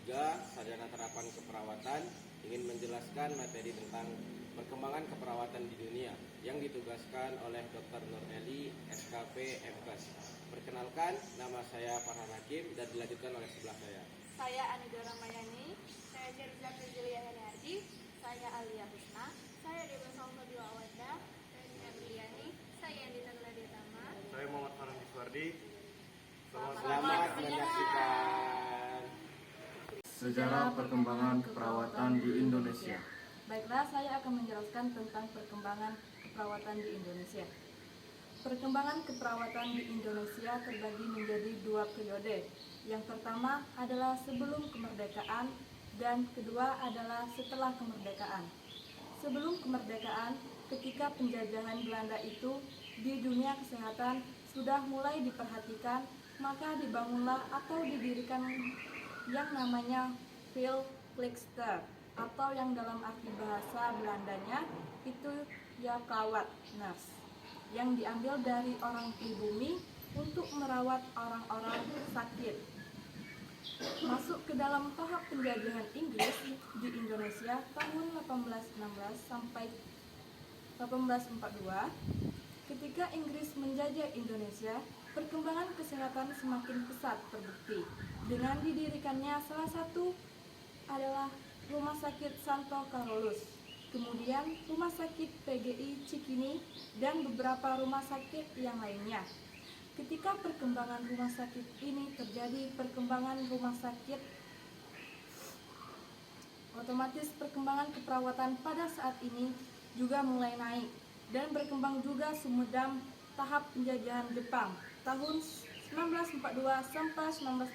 3, Sarjana Terapan Keperawatan, ingin menjelaskan materi tentang perkembangan keperawatan di dunia yang ditugaskan oleh Dr. Nur Eli, SKP, MKes. Perkenalkan, nama saya Farhan Hakim dan dilanjutkan oleh sebelah saya. Saya Anidora Mayani, saya Jerza Fizilia Heriardi, saya Alia Husna, saya Dewa Salvadio Awanda, saya Nina Briliani, saya Andita Ladetama. Saya Muhammad Farhan Iswardi. Selamat menyaksikan. Sejarah perkembangan keperawatan di Indonesia. Baiklah, saya akan menjelaskan tentang perkembangan keperawatan di Indonesia. Perkembangan keperawatan di Indonesia terbagi menjadi 2 periode. Yang pertama adalah sebelum kemerdekaan dan kedua adalah setelah kemerdekaan. Sebelum kemerdekaan, ketika penjajahan Belanda itu, di dunia kesehatan sudah mulai diperhatikan, maka dibangunlah atau didirikan yang namanya Verpleegster, atau yang dalam arti bahasa Belandanya itu ya perawat, nurse, yang diambil dari orang pribumi untuk merawat orang-orang sakit. Masuk ke dalam tahap penjajahan Inggris di Indonesia tahun 1816 sampai 1842. Ketika Inggris menjajah Indonesia, perkembangan kesehatan semakin pesat terbukti dengan didirikannya salah satu adalah Rumah Sakit Santo Carolus, kemudian Rumah Sakit PGI Cikini, dan beberapa rumah sakit yang lainnya. Ketika perkembangan rumah sakit ini terjadi perkembangan rumah sakit, otomatis perkembangan keperawatan pada saat ini juga mulai naik dan berkembang juga sumedam tahap penjajahan Jepang tahun 1942 sampai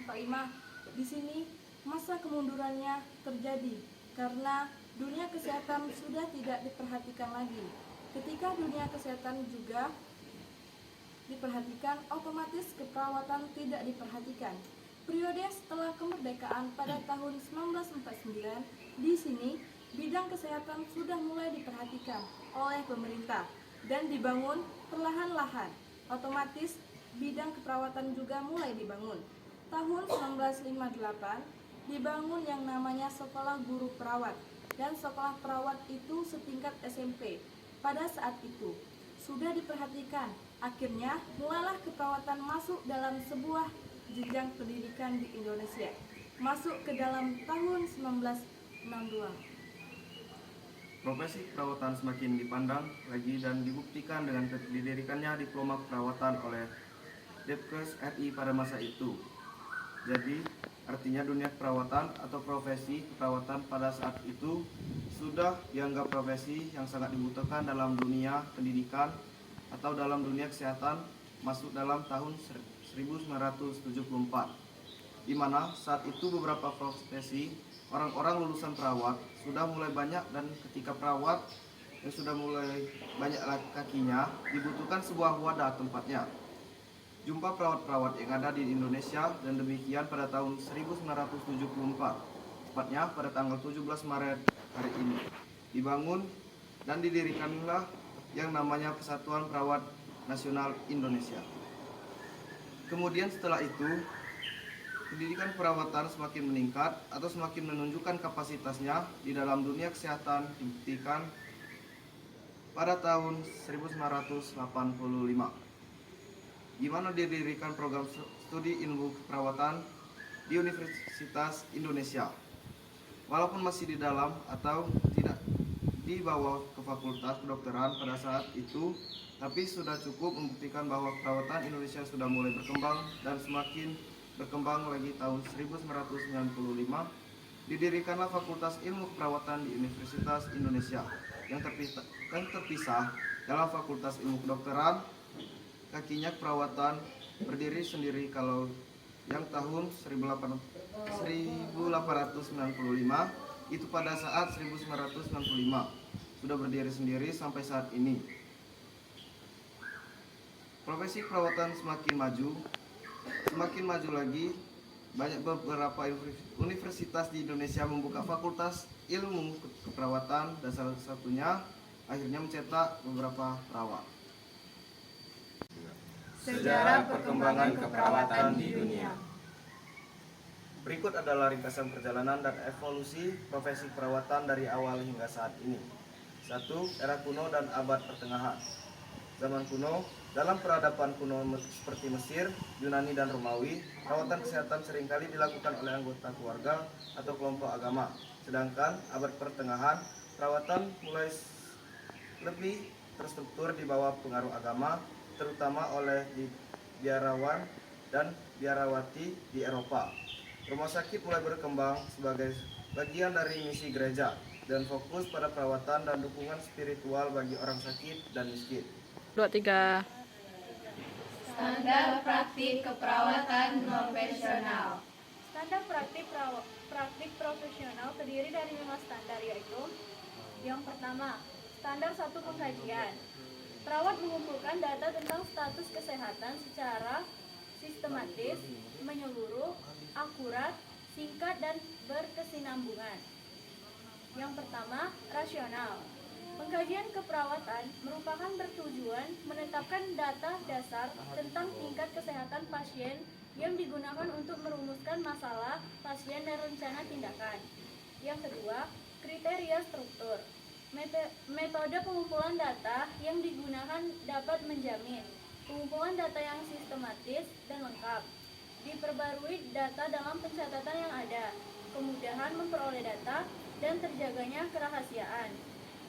1945. Di sini masa kemundurannya terjadi karena dunia kesehatan sudah tidak diperhatikan lagi. Ketika dunia kesehatan juga diperhatikan, otomatis keperawatan tidak diperhatikan. Periode setelah kemerdekaan pada tahun 1949, di sini bidang kesehatan sudah mulai diperhatikan oleh pemerintah dan dibangun perlahan-lahan. Otomatis bidang keperawatan juga mulai dibangun. Tahun 1958 dibangun yang namanya Sekolah Guru Perawat, dan sekolah perawat itu setingkat SMP. Pada saat itu sudah diperhatikan, akhirnya mulailah keperawatan masuk dalam sebuah jenjang pendidikan di Indonesia, masuk ke dalam tahun 1962. Profesi keperawatan semakin dipandang lagi dan dibuktikan dengan didirikannya diploma keperawatan oleh Depkes RI pada masa itu. Jadi, artinya dunia keperawatan atau profesi keperawatan pada saat itu sudah dianggap profesi yang sangat dibutuhkan dalam dunia pendidikan atau dalam dunia kesehatan masuk dalam tahun 1974, di mana saat itu beberapa profesi orang-orang lulusan perawat sudah mulai banyak, dan ketika perawat yang sudah mulai banyak kakinya dibutuhkan sebuah wadah tempatnya. Jumpa perawat-perawat yang ada di Indonesia, dan demikian pada tahun 1974, tepatnya pada tanggal 17 Maret hari ini, dibangun dan didirikanlah yang namanya Persatuan Perawat Nasional Indonesia. Kemudian setelah itu, pendidikan perawatan semakin meningkat atau semakin menunjukkan kapasitasnya di dalam dunia kesehatan dibuktikan pada tahun 1985, di mana didirikan program studi ilmu keperawatan di Universitas Indonesia. Walaupun masih di dalam atau tidak dibawa ke Fakultas Kedokteran pada saat itu, tapi sudah cukup membuktikan bahwa keperawatan Indonesia sudah mulai berkembang, dan semakin berkembang lagi tahun 1995 didirikanlah Fakultas Ilmu Keperawatan di Universitas Indonesia yang terpisah dalam Fakultas Ilmu Kedokteran. Kakinya keperawatan berdiri sendiri, kalau yang tahun 1895 itu pada saat 1995 sudah berdiri sendiri sampai saat ini. Profesi perawatan semakin maju lagi. Banyak beberapa universitas di Indonesia membuka fakultas ilmu keperawatan, dan salah satunya akhirnya mencetak beberapa perawat. Sejarah perkembangan keperawatan di dunia. Berikut adalah ringkasan perjalanan dan evolusi profesi perawatan dari awal hingga saat ini. 1. Era kuno dan abad pertengahan. Zaman kuno, dalam peradaban kuno seperti Mesir, Yunani, dan Romawi, perawatan kesehatan seringkali dilakukan oleh anggota keluarga atau kelompok agama. Sedangkan abad pertengahan, perawatan mulai lebih terstruktur di bawah pengaruh agama, terutama oleh biarawan dan biarawati di Eropa. Rumah sakit mulai berkembang sebagai bagian dari misi gereja dan fokus pada perawatan dan dukungan spiritual bagi orang sakit dan miskin. 2, 3. Standar praktik keperawatan profesional. Standar praktik profesional terdiri dari 5 standar, yaitu: yang pertama, standar 1 pengkajian. Perawat mengumpulkan data tentang status kesehatan secara sistematis, menyeluruh, akurat, singkat, dan berkesinambungan. Yang pertama, rasional. Pengkajian keperawatan merupakan bertujuan menetapkan data dasar tentang tingkat kesehatan pasien yang digunakan untuk merumuskan masalah pasien dan rencana tindakan. Yang kedua, kriteria struktur. Metode pengumpulan data yang digunakan dapat menjamin pengumpulan data yang sistematis dan lengkap, diperbarui data dalam pencatatan yang ada, kemudahan memperoleh data, dan terjaganya kerahasiaan.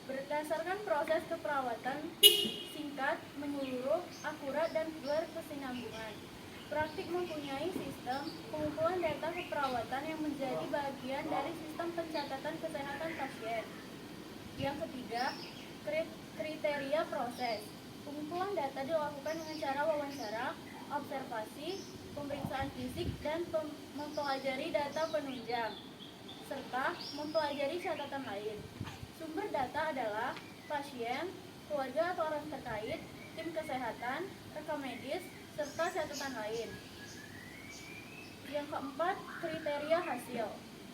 Berdasarkan proses keperawatan singkat, menyeluruh, akurat, dan berkesinambungan. Praktik mempunyai sistem pengumpulan data keperawatan yang menjadi bagian dari sistem pencatatan kesehatan pasien. Yang ketiga, kriteria proses. Pengumpulan data dilakukan dengan cara wawancara, observasi, pemeriksaan fisik, dan mempelajari data penunjang, serta mempelajari catatan lain. Sumber data adalah pasien, keluarga atau orang terkait, tim kesehatan, rekam medis, serta catatan lain. Yang keempat, kriteria hasil.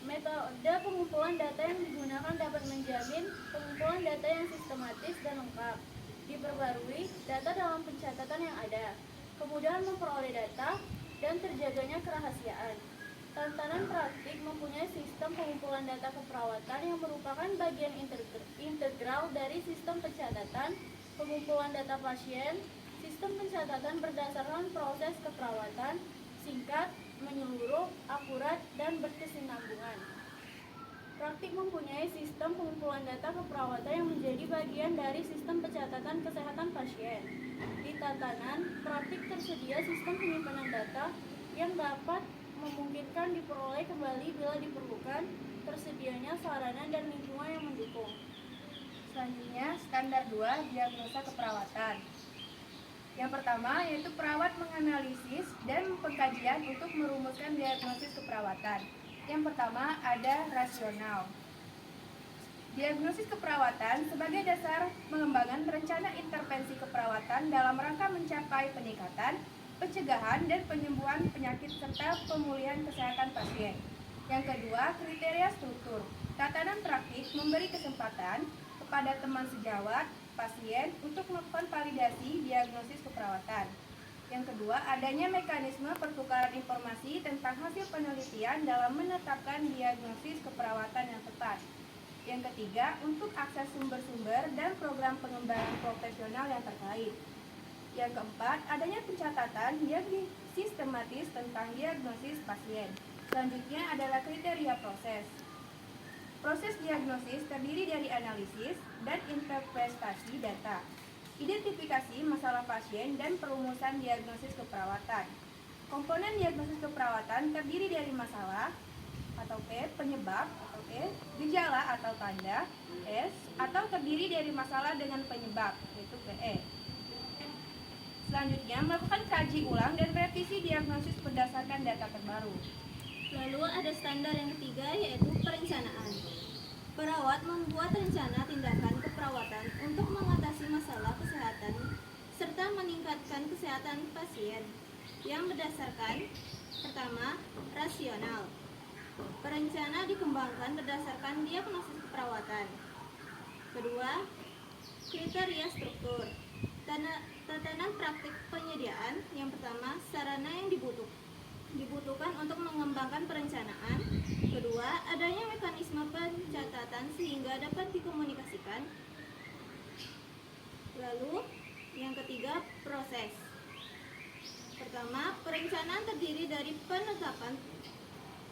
Metode pengumpulan data yang digunakan dapat menjamin pengumpulan data yang sistematis dan lengkap, diperbarui data dalam pencatatan yang ada, kemudahan memperoleh data, dan terjaganya kerahasiaan. Tantangan praktik mempunyai sistem pengumpulan data keperawatan yang merupakan bagian integral dari sistem pencatatan, pengumpulan data pasien, sistem pencatatan berdasarkan proses keperawatan, singkat, menyeluruh, akurat, dan berkesinambungan. Praktik mempunyai sistem pengumpulan data keperawatan yang menjadi bagian dari sistem pencatatan kesehatan pasien. Di tatanan praktik tersedia sistem penyimpanan data yang dapat memungkinkan diperoleh kembali bila diperlukan, tersedianya sarana dan lingkungan yang mendukung. Selanjutnya, standar 2, diagnosa keperawatan. Yang pertama yaitu perawat menganalisis dan pengkajian untuk merumuskan diagnosis keperawatan. Yang pertama ada rasional. Diagnosis keperawatan sebagai dasar pengembangan rencana intervensi keperawatan dalam rangka mencapai peningkatan, pencegahan, dan penyembuhan penyakit serta pemulihan kesehatan pasien. Yang kedua, kriteria struktur. Tatanan praktik memberi kesempatan kepada teman sejawat pasien untuk melakukan validasi diagnosis keperawatan. Yang kedua, adanya mekanisme pertukaran informasi tentang hasil penelitian dalam menetapkan diagnosis keperawatan yang tepat. Yang ketiga, untuk akses sumber-sumber dan program pengembangan profesional yang terkait. Yang keempat, adanya pencatatan yang sistematis tentang diagnosis pasien. Selanjutnya adalah kriteria proses. Proses diagnosis terdiri dari analisis dan interpretasi data, identifikasi masalah pasien, dan perumusan diagnosis keperawatan. Komponen diagnosis keperawatan terdiri dari masalah atau P, penyebab atau E, gejala atau tanda S, atau terdiri dari masalah dengan penyebab yaitu PE. Selanjutnya, melakukan kaji ulang dan revisi diagnosis berdasarkan data terbaru. Lalu ada standar yang ketiga, yaitu perencanaan. Perawat membuat rencana tindakan keperawatan untuk mengatasi masalah kesehatan serta meningkatkan kesehatan pasien yang berdasarkan: pertama, rasional. Perencana dikembangkan berdasarkan diagnosis keperawatan. Kedua, kriteria struktur. Tatanan praktik penyediaan. Yang pertama, sarana yang dibutuhkan untuk mengembangkan perencanaan. Kedua, adanya mekanisme pencatatan sehingga dapat dikomunikasikan. Lalu, yang ketiga, proses. Pertama, perencanaan terdiri dari penetapan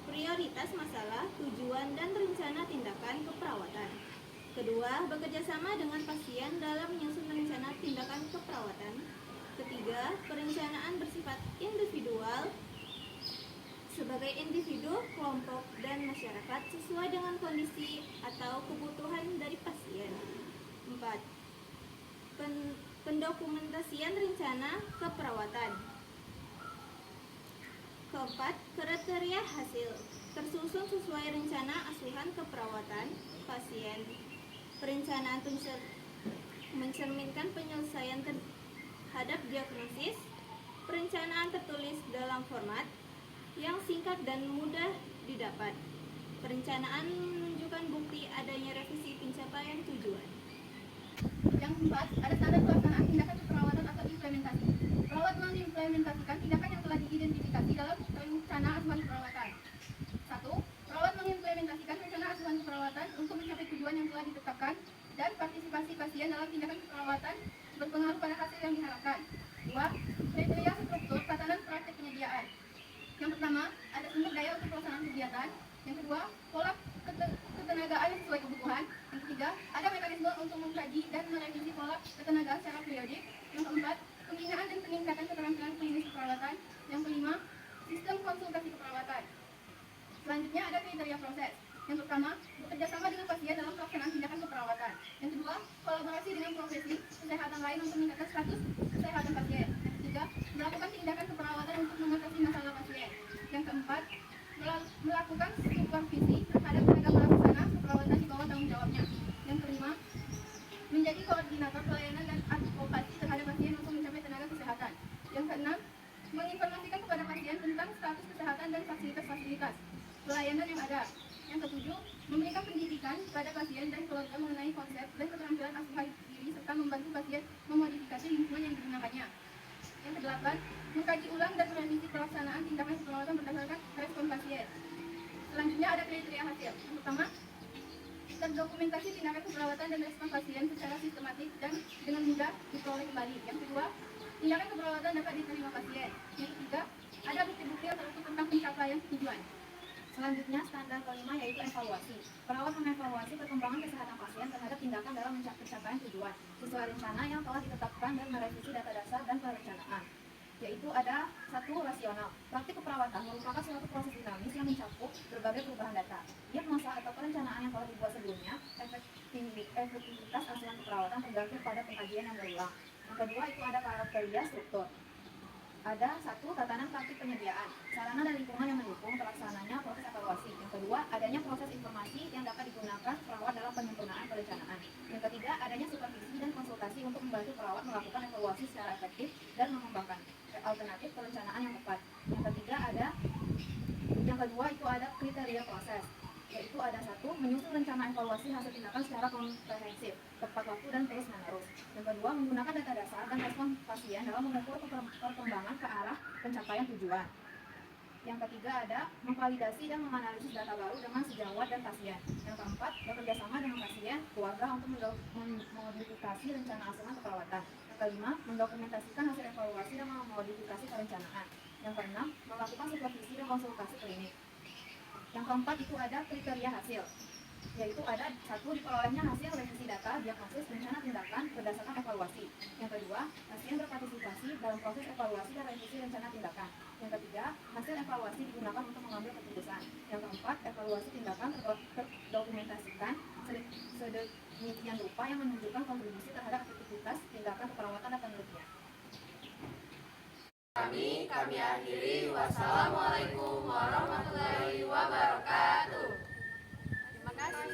prioritas masalah, tujuan, dan rencana tindakan keperawatan. Kedua, bekerjasama dengan pasien dalam menyusun rencana tindakan keperawatan. Ketiga, perencanaan bersifat individual sebagai individu, kelompok, dan masyarakat sesuai dengan kondisi atau kebutuhan dari pasien. 4. Pendokumentasian rencana keperawatan. Keempat, kriteria hasil tersusun sesuai rencana asuhan keperawatan pasien. Perencanaan mencerminkan penyelesaian terhadap diagnosis. Perencanaan tertulis dalam format yang singkat dan mudah didapat. Perencanaan menunjukkan bukti adanya revisi pencapaian tujuan. Yang keempat, ada standar pelaksanaan tindakan keperawatan atau implementasi. Perawat mengimplementasikan tindakan yang telah diidentifikasi dalam rencana asuhan keperawatan. 1. Perawat mengimplementasikan rencana asuhan keperawatan untuk mencapai tujuan yang telah ditetapkan dan partisipasi pasien dalam tindakan keperawatan berpengaruh pada hasil yang diharapkan. 2. Kriteria struktur tatanan praktik penyediaan. Yang pertama, ada sumber daya untuk pelaksanaan kegiatan. Yang kedua, pola ketenagaan yang sesuai kebutuhan. Yang ketiga, ada mekanisme untuk mengkaji dan merevisi pola ketenagaan secara periodik. Yang keempat, pembinaan dan peningkatan keterampilan klinis keperawatan. Yang kelima, sistem konsultasi keperawatan. Selanjutnya ada kriteria proses. Yang pertama, bekerjasama dengan pasien dalam pelaksanaan tindakan keperawatan. Yang kedua, kolaborasi dengan profesi kesehatan lain untuk meningkatkan status kesehatan pasien. Yang ketiga, melakukan tindakan keperawatan untuk mengatasi masalah pasien. Yang keempat, melakukan supervisi terhadap tenaga pelaksana keperawatan di bawah tanggung jawabnya. Yang kelima, menjadi koordinator pelayanan dan advokasi terhadap pasien untuk mencapai tenaga kesehatan. Yang keenam, menginformasikan kepada pasien tentang status kesehatan dan fasilitas-fasilitas pelayanan yang ada. Yang ketujuh, memberikan pendidikan kepada pasien dan keluarga mengenai konsep dan keterampilan asuhan diri serta membantu pasien memodifikasi lingkungan yang digunakannya. Yang kedelapan, mengkaji ulang dan merevisi pelaksanaan tindakan keperawatan berdasarkan respon pasien. Selanjutnya ada kriteria hasil. Yang pertama, terdokumentasi tindakan keperawatan dan respon pasien secara sistematis dan dengan mudah diperoleh kembali. Yang kedua, tindakan keperawatan dapat diterima pasien. Yang ketiga, ada bukti-bukti yang terukur tentang pencapaian tujuan. Selanjutnya, standar kelima yaitu evaluasi. Perawat mengevaluasi perkembangan kesehatan pasien terhadap tindakan dalam pencapaian tujuan sesuai rencana yang telah ditetapkan dan merevisi data dasar dan perencanaan. Yaitu ada 1. Rasional. Praktik keperawatan merupakan suatu proses dinamis yang mencakup berbagai perubahan data. Diagnosa atau perencanaan yang telah dibuat sebelumnya, efektivitas asuhan keperawatan tergantung pada pengkajian yang berulang. Yang kedua itu ada kriteria struktur. Ada 1. Tatanan praktik penyediaan, sarana dan lingkungan yang mendukung terlaksananya proses evaluasi. Yang kedua, adanya proses informasi yang dapat digunakan perawat dalam penyempurnaan perencanaan. Yang ketiga, adanya supervisi dan konsultasi untuk membantu perawat melakukan evaluasi secara efektif dan mengembangkan alternatif perencanaan yang tepat. Yang kedua itu ada kriteria proses, yaitu ada 1. Menyusun rencana evaluasi hasil tindakan secara komprehensif, tepat waktu dan terus menerus. Yang kedua, menggunakan data dasar dan respon pasien dalam mengukur perkembangan ke arah pencapaian tujuan. Yang ketiga ada memvalidasi dan menganalisis data baru dengan sejawat dan pasien. Yang keempat, bekerjasama dengan pasien, keluarga untuk memodifikasi rencana asuhan keperawatan. Yang kelima, mendokumentasikan hasil evaluasi dan memodifikasi perencanaan. Yang keenam, melakukan supervisi dan konsultasi klinik. Yang keempat itu ada kriteria hasil, yaitu ada 1. Diperolehnya hasil revisi data, diagnosis, rencana tindakan berdasarkan evaluasi. Yang kedua, pasien berpartisipasi dalam proses evaluasi dan revisi rencana tindakan. Yang ketiga, hasil evaluasi digunakan untuk mengambil keputusan. Yang keempat, evaluasi tindakan terdokumentasikan sedemikian rupa yang menunjukkan kontribusi terhadap efektivitas tindakan keperawatan dan penelitian. Kami akhiri. Wassalamualaikum warahmatullahi wabarakatuh. Terima kasih.